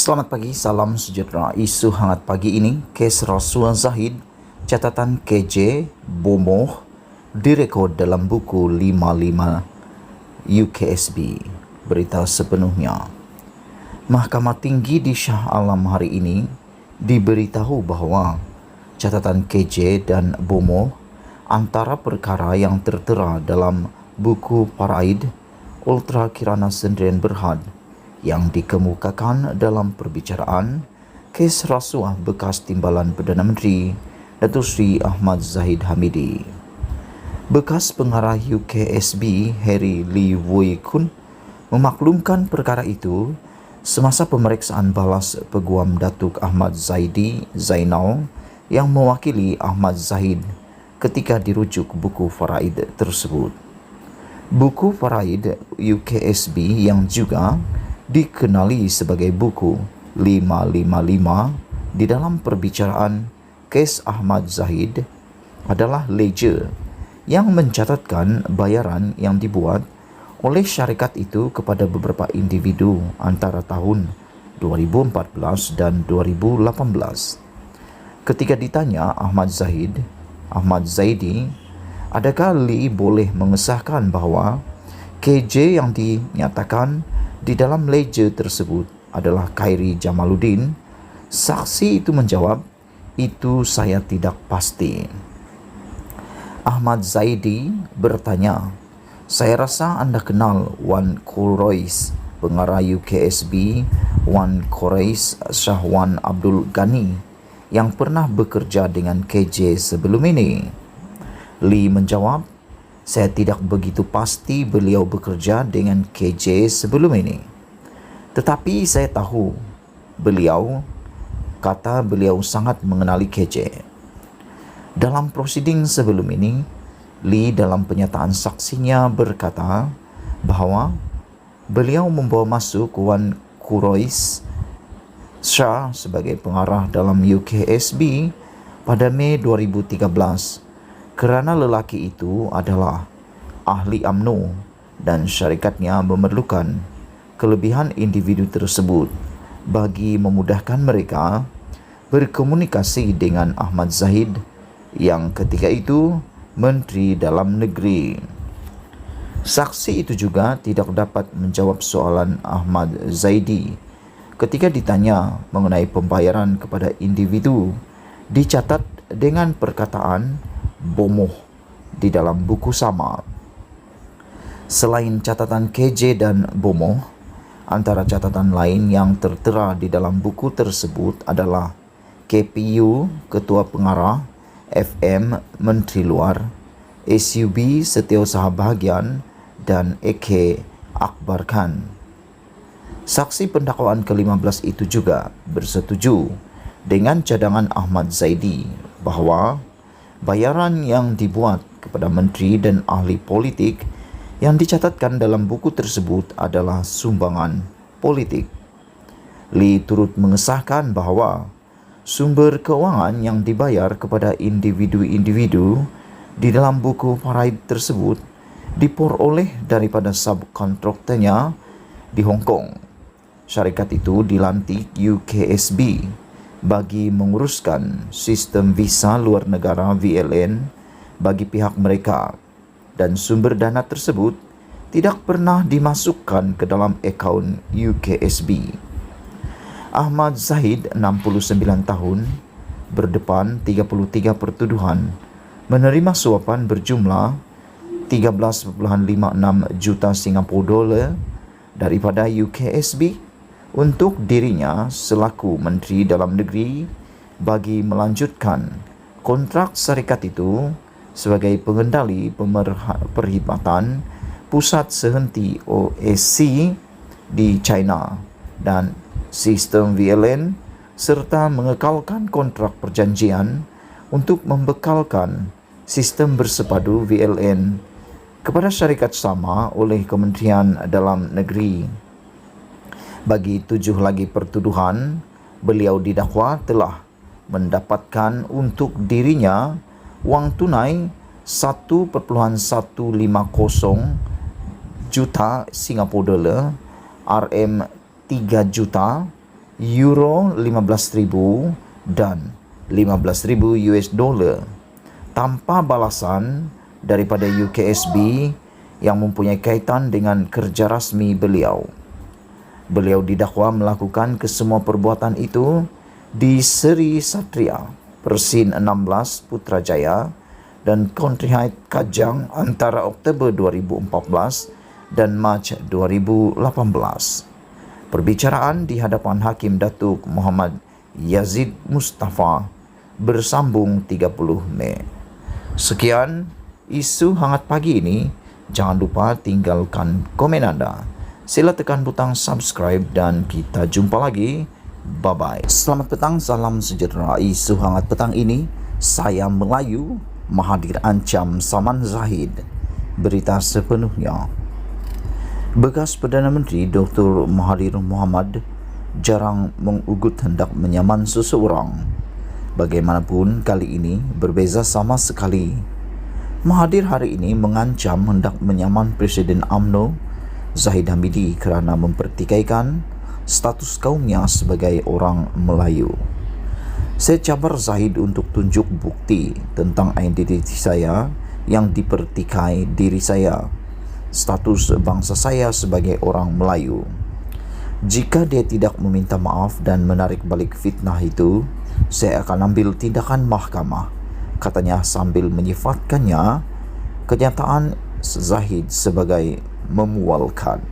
Selamat pagi, salam sejahtera. Isu hangat pagi ini, kes Rasuah Zahid, catatan KJ, Bomoh, direkod dalam buku 55 UKSB. Berita sepenuhnya. Mahkamah Tinggi di Shah Alam hari ini diberitahu bahawa catatan KJ dan Bomoh antara perkara yang tertera dalam buku Paraid Ultra Kirana Sendirian Berhad yang dikemukakan dalam perbicaraan kes rasuah bekas Timbalan Perdana Menteri Datuk Seri Ahmad Zahid Hamidi. Bekas pengarah UKSB Harry Lee Wui Kun memaklumkan perkara itu semasa pemeriksaan balas Peguam Datuk Ahmad Zaidi Zainal yang mewakili Ahmad Zahid ketika dirujuk buku Faraid tersebut. Buku Faraid UKSB yang juga dikenali sebagai buku 555 di dalam perbicaraan kes Ahmad Zahid adalah ledger yang mencatatkan bayaran yang dibuat oleh syarikat itu kepada beberapa individu antara tahun 2014 dan 2018. Ketika ditanya Ahmad Zaidi, adakah Lee boleh mengesahkan bahawa KJ yang dinyatakan di dalam ledger tersebut adalah Khairi Jamaluddin, saksi itu menjawab, itu saya tidak pasti. Ahmad Zaidi bertanya, saya rasa anda kenal Wan Quraish, pengarah UKSB Wan Quraish Syahwan Abdul Ghani yang pernah bekerja dengan KJ sebelum ini. Lee menjawab, saya tidak begitu pasti beliau bekerja dengan KJ sebelum ini. Tetapi saya tahu beliau sangat mengenali KJ. Dalam prosiding sebelum ini, Lee dalam penyataan saksinya berkata bahawa beliau membawa masuk Wan Quraish Shah sebagai pengarah dalam UKSB pada Mei 2013 kerana lelaki itu adalah ahli UMNO dan syarikatnya memerlukan kelebihan individu tersebut bagi memudahkan mereka berkomunikasi dengan Ahmad Zahid yang ketika itu Menteri Dalam Negeri. Saksi itu juga tidak dapat menjawab soalan Ahmad Zaidi ketika ditanya mengenai pembayaran kepada individu dicatat dengan perkataan Bomoh di dalam buku sama. Selain catatan KJ dan Bomoh, antara catatan lain yang tertera di dalam buku tersebut adalah KPU Ketua Pengarah, FM Menteri Luar, SUB Setiausaha Bahagian dan AK Akbar Khan. Saksi pendakwaan ke-15 itu juga bersetuju dengan cadangan Ahmad Zaidi bahawa bayaran yang dibuat kepada menteri dan ahli politik yang dicatatkan dalam buku tersebut adalah sumbangan politik. Lee turut mengesahkan bahawa sumber keuangan yang dibayar kepada individu-individu di dalam buku Faraid tersebut diperoleh daripada subkontraktornya di Hong Kong. Syarikat itu dilantik UKSB bagi menguruskan sistem visa luar negara VLN bagi pihak mereka, dan sumber dana tersebut tidak pernah dimasukkan ke dalam akaun UKSB. Ahmad Zahid, 69 tahun, berdepan 33 pertuduhan menerima suapan berjumlah 13.56 juta Singapura dolar daripada UKSB untuk dirinya selaku Menteri Dalam Negeri bagi melanjutkan kontrak syarikat itu sebagai pengendali perkhidmatan pusat sehenti OSC di China dan sistem VLN serta mengekalkan kontrak perjanjian untuk membekalkan sistem bersepadu VLN kepada syarikat sama oleh Kementerian Dalam Negeri. Bagi 7 lagi pertuduhan, beliau didakwa telah mendapatkan untuk dirinya wang tunai 1.150 juta Singapura dolar RM 3 juta euro 15,000 dan 15,000 US dollar tanpa balasan daripada UKSB yang mempunyai kaitan dengan kerja rasmi beliau. Beliau didakwa melakukan kesemua perbuatan itu di Seri Satria, Persin 16 Putrajaya dan Country Heights Kajang antara Oktober 2014 dan Mac 2018. Perbicaraan di hadapan Hakim Datuk Muhammad Yazid Mustafa bersambung 30 Mei. Sekian isu hangat pagi ini. Jangan lupa tinggalkan komen anda. Sila tekan butang subscribe dan kita jumpa lagi. Bye-bye. Selamat petang, salam sejahtera. Isu hangat petang ini, saya Melayu, Mahathir ancam Saman Zahid. Berita sepenuhnya. Bekas Perdana Menteri Dr. Mahathir Mohamad jarang mengugut hendak menyaman seseorang. Bagaimanapun kali ini berbeza sama sekali. Mahathir hari ini mengancam hendak menyaman Presiden UMNO Zahid Hamidi kerana mempertikaikan status kaumnya sebagai orang Melayu. Saya cabar Zahid untuk tunjuk bukti tentang identiti saya yang dipertikai diri saya, status bangsa saya sebagai orang Melayu. Jika dia tidak meminta maaf dan menarik balik fitnah itu, saya akan ambil tindakan mahkamah, katanya sambil menyifatkannya kenyataan Zahid sebagai memualkan.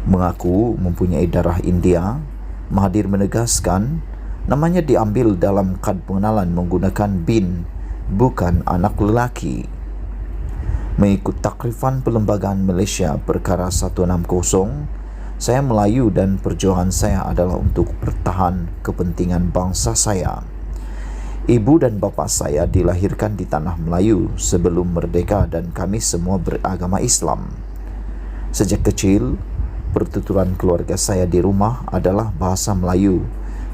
Mengaku mempunyai darah India, Mahathir menegaskan namanya diambil dalam kad pengenalan menggunakan bin, bukan anak lelaki. Mengikut takrifan Perlembagaan Malaysia Perkara 160, saya Melayu dan perjuangan saya adalah untuk bertahan kepentingan bangsa saya. Ibu dan bapa saya dilahirkan di tanah Melayu sebelum merdeka dan kami semua beragama Islam. Sejak kecil, pertuturan keluarga saya di rumah adalah bahasa Melayu,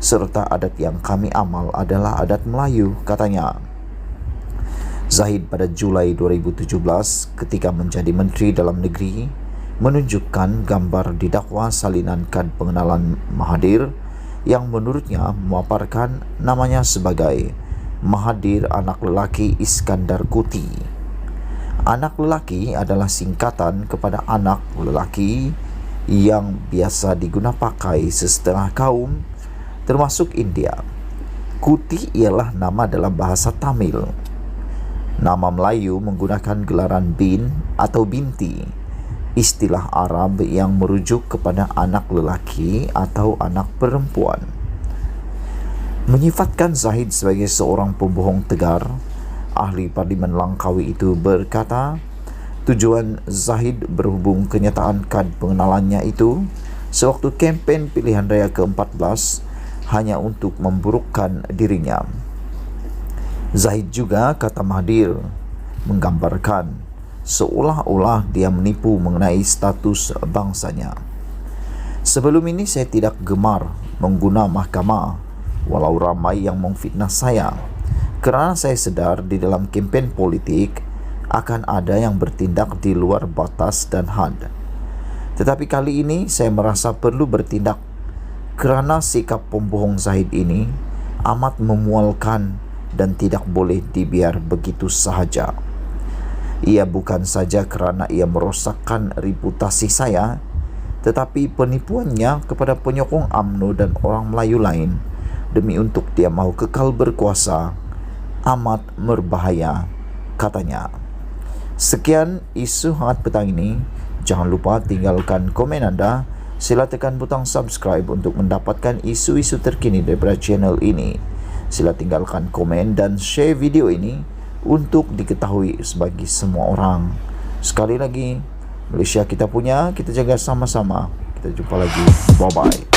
serta adat yang kami amal adalah adat Melayu, katanya. Zahid pada Julai 2017 ketika menjadi Menteri Dalam Negeri menunjukkan gambar didakwa salinan kad pengenalan Mahathir yang menurutnya memaparkan namanya sebagai Mahathir anak lelaki Iskandar Kuti. Anak lelaki adalah singkatan kepada anak lelaki yang biasa diguna pakai sesetengah kaum termasuk India. Kuti ialah nama dalam bahasa Tamil. Nama Melayu menggunakan gelaran bin atau binti, istilah Arab yang merujuk kepada anak lelaki atau anak perempuan. Menyifatkan Zahid sebagai seorang pembohong tegar, ahli Parlimen Langkawi itu berkata, tujuan Zahid berhubung kenyataan kad pengenalannya itu sewaktu kempen pilihan raya ke-14 hanya untuk memburukkan dirinya. Zahid juga, kata Mahathir, menggambarkan seolah-olah dia menipu mengenai status bangsanya. Sebelum ini saya tidak gemar mengguna mahkamah walau ramai yang memfitnah saya, kerana saya sedar di dalam kempen politik akan ada yang bertindak di luar batas dan had. Tetapi kali ini saya merasa perlu bertindak kerana sikap pembohong Zahid ini amat memualkan dan tidak boleh dibiar begitu sahaja. Ia bukan saja kerana ia merosakkan reputasi saya, tetapi penipuannya kepada penyokong UMNO dan orang Melayu lain demi untuk dia mahu kekal berkuasa amat berbahaya, katanya. Sekian isu hangat petang ini. Jangan lupa tinggalkan komen anda. Sila tekan butang subscribe untuk mendapatkan isu-isu terkini daripada channel ini. Sila tinggalkan komen dan share video ini untuk diketahui bagi semua orang. Sekali lagi, Malaysia kita punya, kita jaga sama-sama. Kita jumpa lagi. Bye-bye.